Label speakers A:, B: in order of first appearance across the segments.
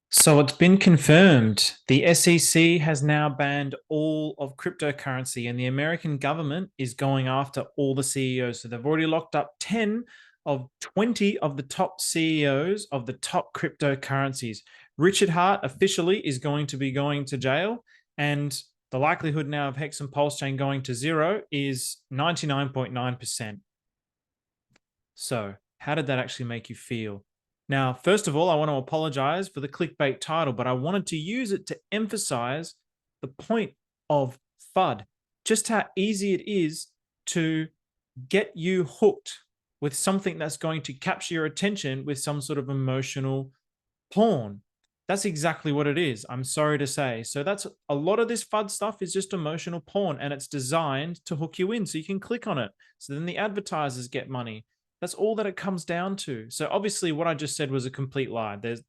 A: So it's been confirmed. The SEC has now banned all of cryptocurrency, and the American government is going after all the CEOs. So they've already locked up 10 of 20 of the top CEOs of the top cryptocurrencies. Richard Hart officially is going to be going to jail, and the likelihood now of Hex and Pulse Chain going to zero is 99.9%. So, how did that actually make you feel? Now, first of all, I want to apologize for the clickbait title, but I wanted to use it to emphasize the point of FUD, just how easy it is to get you hooked with something that's going to capture your attention with some sort of emotional porn. That's exactly what it is. I'm sorry to say. So that's a lot of this FUD stuff is just emotional porn, and it's designed to hook you in so you can click on it. So then the advertisers get money. That's all that it comes down to. So obviously what I just said was a complete lie. That's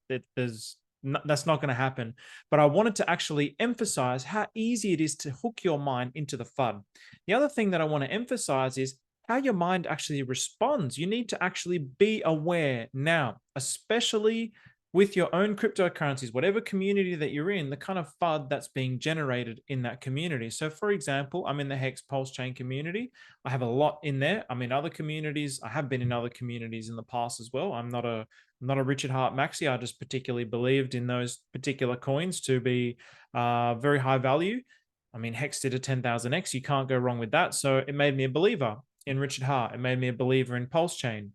A: not going to happen. But I wanted to actually emphasize how easy it is to hook your mind into the FUD. The other thing that I want to emphasize is how your mind actually responds. You need to actually be aware now, especially with your own cryptocurrencies, whatever community that you're in, the kind of FUD that's being generated in that community. So, for example, I'm in the Hex Pulse Chain community. I have a lot in there. I'm in other communities. I have been in other communities in the past as well. I'm not a Richard Hart maxi. I just particularly believed in those particular coins to be very high value. I mean, Hex did a 10,000x. You can't go wrong with that. So it made me a believer in Richard Hart. It made me a believer in Pulse Chain.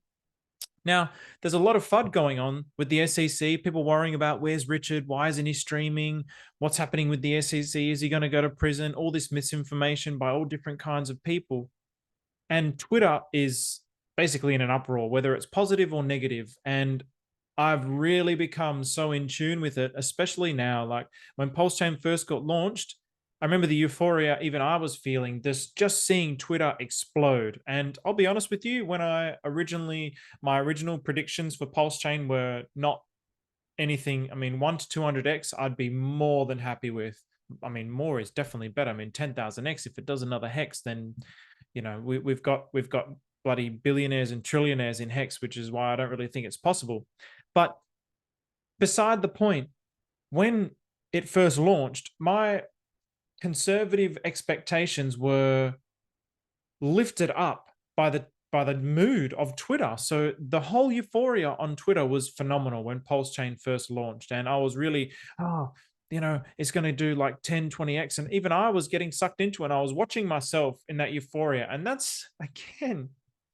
A: Now, there's a lot of FUD going on with the SEC, people worrying about where's Richard? Why isn't he streaming? What's happening with the SEC? Is he going to go to prison? All this misinformation by all different kinds of people. And Twitter is basically in an uproar, whether it's positive or negative. And I've really become so in tune with it, especially now. Like when Pulse Chain first got launched, I remember the euphoria even I was feeling this just seeing Twitter explode. And I'll be honest with you, when my original predictions for Pulse Chain were not anything, I mean, 1 to 200x, I'd be more than happy with. I mean, more is definitely better. I mean, 10,000x, if it does another hex, then, we've got bloody billionaires and trillionaires in hex, which is why I don't really think it's possible. But beside the point, when it first launched, my conservative expectations were lifted up by the mood of Twitter. So the whole euphoria on Twitter was phenomenal when Pulse Chain first launched. And I was really, it's going to do like 10, 20x. And even I was getting sucked into it. And I was watching myself in that euphoria. And that's, again,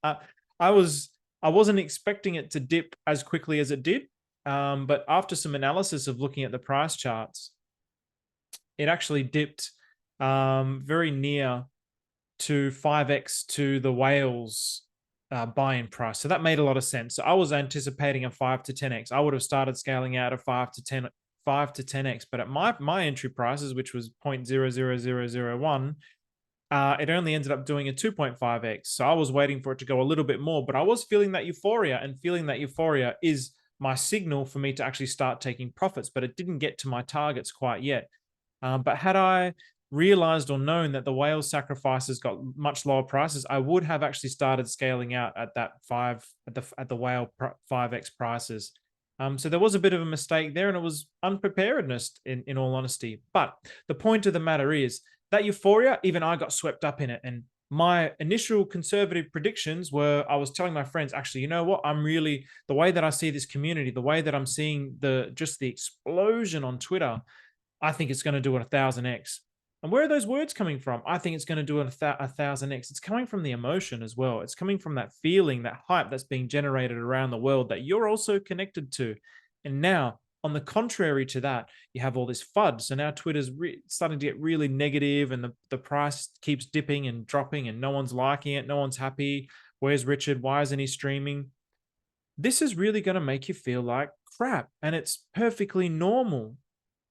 A: uh, I was, I wasn't expecting it to dip as quickly as it did. But after some analysis of looking at the price charts, it actually dipped very near to 5x to the whales buy-in price. So that made a lot of sense. So I was anticipating a 5 to 10x. I would have started scaling out a 5 to 10x, but at my entry prices, which was 0.00001, it only ended up doing a 2.5x. So I was waiting for it to go a little bit more, but I was feeling that euphoria, and feeling that euphoria is my signal for me to actually start taking profits, but it didn't get to my targets quite yet. But had I realized or known that the whale sacrifices got much lower prices, I would have actually started scaling out at that at the whale 5x prices. So there was a bit of a mistake there, and it was unpreparedness in all honesty. But the point of the matter is that euphoria, even I got swept up in it. And my initial conservative predictions were, I was telling my friends, actually, you know what? The way that I see this community, the way that I'm seeing the explosion on Twitter, I think it's going to do it 1,000x. And where are those words coming from? I think it's going to do it 1,000x. It's coming from the emotion as well. It's coming from that feeling, that hype that's being generated around the world that you're also connected to. And now, on the contrary to that, you have all this FUD. So now Twitter's starting to get really negative, and the price keeps dipping and dropping, and no one's liking it. No one's happy. Where's Richard? Why isn't he streaming? This is really going to make you feel like crap. And it's perfectly normal.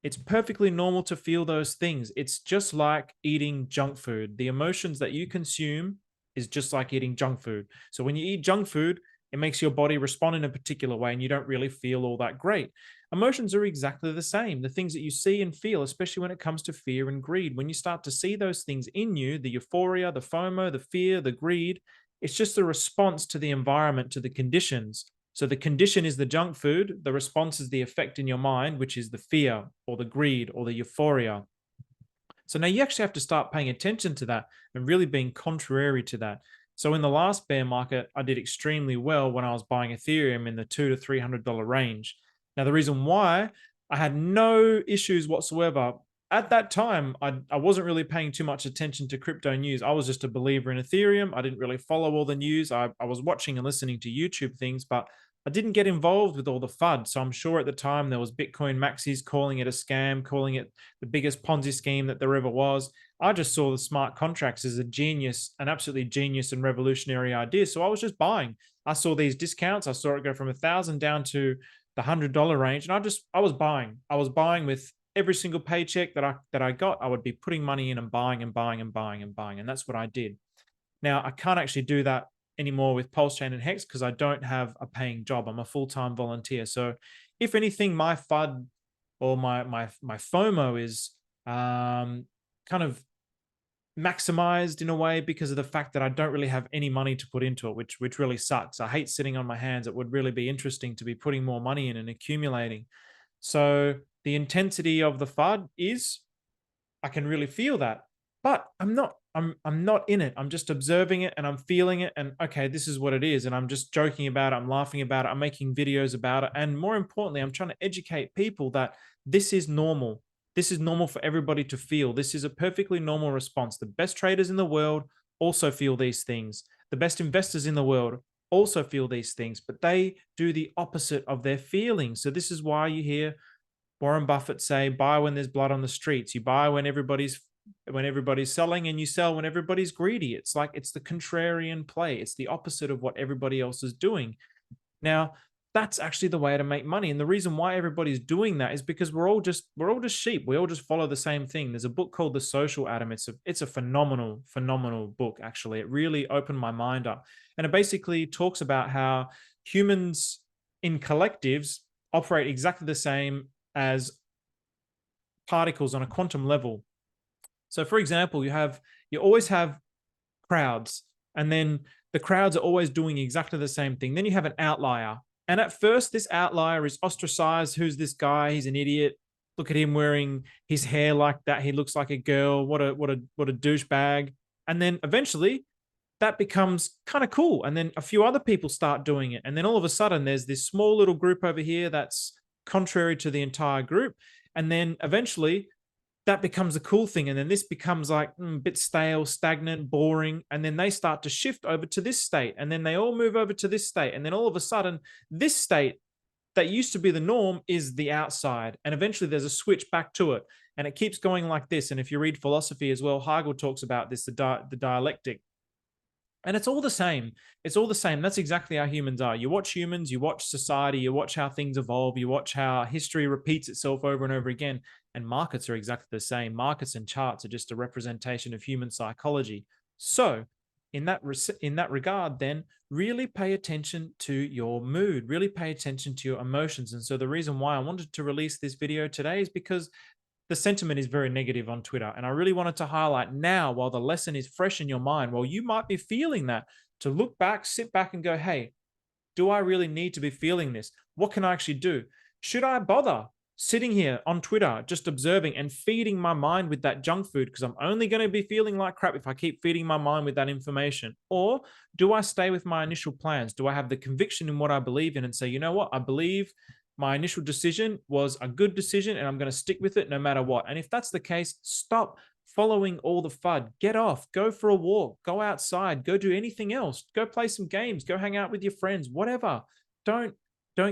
A: It's perfectly normal to feel those things. It's just like eating junk food. The emotions that you consume is just like eating junk food. So when you eat junk food, it makes your body respond in a particular way, and you don't really feel all that great. Emotions are exactly the same. The things that you see and feel, especially when it comes to fear and greed, when you start to see those things in you, the euphoria, the FOMO, the fear, the greed, it's just a response to the environment, to the conditions. So the condition is the junk food. The response is the effect in your mind, which is the fear or the greed or the euphoria. So now you actually have to start paying attention to that and really being contrary to that. So in the last bear market, I did extremely well when I was buying Ethereum in the $200 to $300 range. Now, the reason why I had no issues whatsoever at that time, I wasn't really paying too much attention to crypto news. I was just a believer in Ethereum. I didn't really follow all the news. I was watching and listening to YouTube things, but I didn't get involved with all the FUD. So I'm sure at the time there was Bitcoin maxis calling it a scam, calling it the biggest Ponzi scheme that there ever was. I just saw the smart contracts as a genius, an absolutely genius and revolutionary idea. So I was just buying. I saw these discounts. I saw it go from 1,000 down to the $100 range, and I was buying. I was buying with every single paycheck that I got. I would be putting money in and buying and buying and buying and buying, and that's what I did. Now I can't actually do that anymore with Pulse Chain and Hex because I don't have a paying job. I'm a full-time volunteer. So if anything, my FUD or my FOMO is kind of maximized in a way because of the fact that I don't really have any money to put into it, which really sucks. I hate sitting on my hands. It would really be interesting to be putting more money in and accumulating. So the intensity of the FUD is I can really feel that, but I'm not in it. I'm just observing it and I'm feeling it. And okay, this is what it is. And I'm just joking about it. I'm laughing about it. I'm making videos about it. And more importantly, I'm trying to educate people that this is normal. This is normal for everybody to feel. This is a perfectly normal response. The best traders in the world also feel these things. The best investors in the world also feel these things, but they do the opposite of their feelings. So this is why you hear Warren Buffett say, buy when there's blood on the streets. You buy when everybody's selling, and you sell when everybody's greedy. It's like it's the contrarian play. It's the opposite of what everybody else is doing. Now, that's actually the way to make money. And the reason why everybody's doing that is because we're all just sheep. We all just follow the same thing. There's a book called The Social Atom. It's a phenomenal book, actually. It really opened my mind up. And it basically talks about how humans in collectives operate exactly the same as particles on a quantum level. So for example, you always have crowds, and then the crowds are always doing exactly the same thing. Then you have an outlier. And at first, this outlier is ostracized. Who's this guy? He's an idiot. Look at him wearing his hair like that. He looks like a girl. What a douchebag. And then eventually that becomes kind of cool. And then a few other people start doing it. And then all of a sudden there's this small little group over here that's contrary to the entire group. And then eventually that becomes a cool thing. And then this becomes like a bit stale, stagnant, boring. And then they start to shift over to this state. And then they all move over to this state. And then all of a sudden, this state that used to be the norm is the outside. And eventually there's a switch back to it. And it keeps going like this. And if you read philosophy as well, Hegel talks about this, the dialectic. And it's all the same. It's all the same. That's exactly how humans are. You watch humans, you watch society, you watch how things evolve, you watch how history repeats itself over and over again. And markets are exactly the same. Markets and charts are just a representation of human psychology. So, in that regard, then really pay attention to your mood, really pay attention to your emotions. And so the reason why I wanted to release this video today is because the sentiment is very negative on Twitter. And I really wanted to highlight now, while the lesson is fresh in your mind, while you might be feeling that, to look back, sit back and go, hey, do I really need to be feeling this? What can I actually do? Should I bother sitting here on Twitter, just observing and feeding my mind with that junk food? Because I'm only going to be feeling like crap if I keep feeding my mind with that information. Or do I stay with my initial plans? Do I have the conviction in what I believe in and say, you know what, I believe my initial decision was a good decision and I'm going to stick with it no matter what? And if that's the case, stop following all the FUD. Get off, go for a walk, go outside, go do anything else, go play some games, go hang out with your friends, whatever. Don't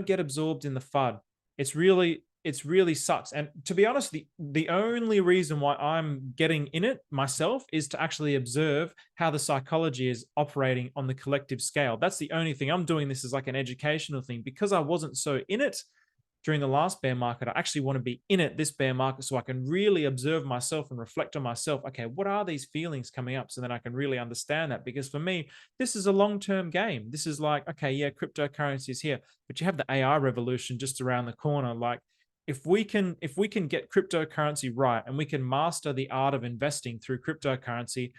A: get absorbed in the FUD. It's really sucks. And to be honest, the only reason why I'm getting in it myself is to actually observe how the psychology is operating on the collective scale. That's the only thing. I'm doing this as like an educational thing. Because I wasn't so in it during the last bear market, I actually want to be in it this bear market so I can really observe myself and reflect on myself. Okay, what are these feelings coming up? So then I can really understand that. Because for me, this is a long-term game. This is like, okay, yeah, cryptocurrency is here, but you have the AI revolution just around the corner. Like, if we can get cryptocurrency right and we can master the art of investing through cryptocurrency,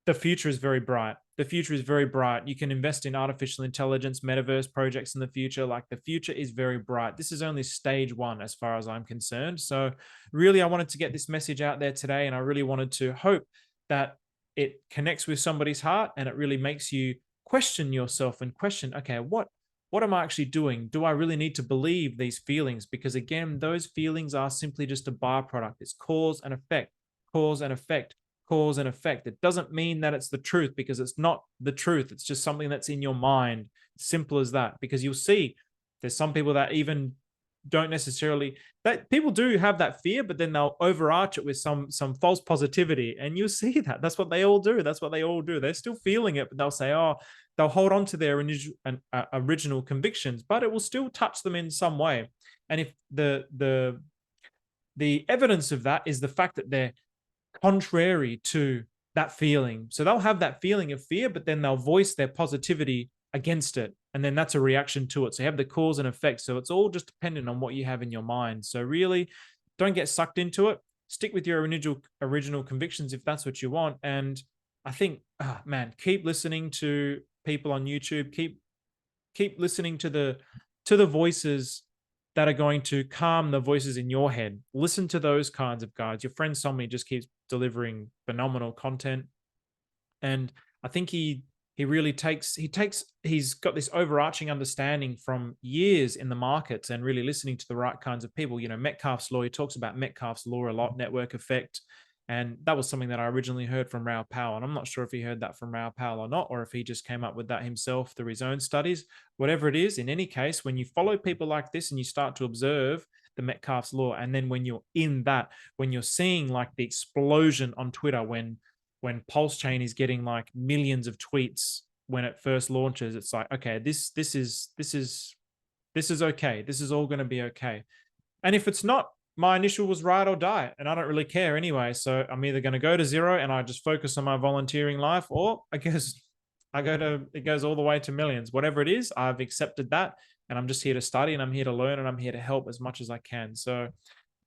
A: the future is very bright. the future is very bright. You can invest in artificial intelligence, metaverse projects in the future. Like, the future is very bright. This is only stage one as far as I'm concerned. So really, I wanted to get this message out there today, and I really wanted to hope that it connects with somebody's heart, and it really makes you question yourself and question, okay, what am I actually doing? Do I really need to believe these feelings? Because again, those feelings are simply just a byproduct. It's cause and effect, cause and effect, cause and effect. It doesn't mean that it's the truth, because it's not the truth. It's just something that's in your mind. Simple as that. Because you'll see there's some people that even don't necessarily, that people do have that fear, but then they'll overarch it with some false positivity, and you'll see that that's what they all do. That's what they all do. They're still feeling it, but they'll say, oh, they'll hold on to their original convictions, but it will still touch them in some way. And if the evidence of that is the fact that they're contrary to that feeling. So they'll have that feeling of fear, but then they'll voice their positivity against it. And then that's a reaction to it. So you have the cause and effect. So it's all just dependent on what you have in your mind. So really, don't get sucked into it. Stick with your original convictions if that's what you want. And I think, man, keep listening to people on YouTube. Keep listening to the voices that are going to calm the voices in your head. Listen to those kinds of guys. Your friend Somni just keeps delivering phenomenal content, and I think he's got this overarching understanding from years in the markets and really listening to the right kinds of people. You know, Metcalfe's law. He talks about Metcalfe's law a lot, network effect. And that was something that I originally heard from Raoul Pal. And I'm not sure if he heard that from Raoul Pal or not, or if he just came up with that himself through his own studies. Whatever it is, in any case, when you follow people like this and you start to observe the Metcalfe's law, and then when you're in that, when you're seeing like the explosion on Twitter, when Pulse Chain is getting like millions of tweets when it first launches, it's like, okay, this is okay. This is all going to be okay. And if it's not, my initial was ride or die, and I don't really care anyway. So I'm either going to go to zero and I just focus on my volunteering life, or I guess it goes all the way to millions. Whatever it is, I've accepted that, and I'm just here to study, and I'm here to learn, and I'm here to help as much as I can. So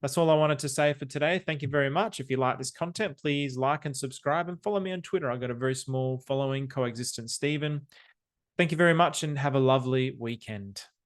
A: that's all I wanted to say for today. Thank you very much. If you like this content, please like and subscribe, and follow me on Twitter. I've got a very small following, Coexistent Stephen. Thank you very much, and have a lovely weekend.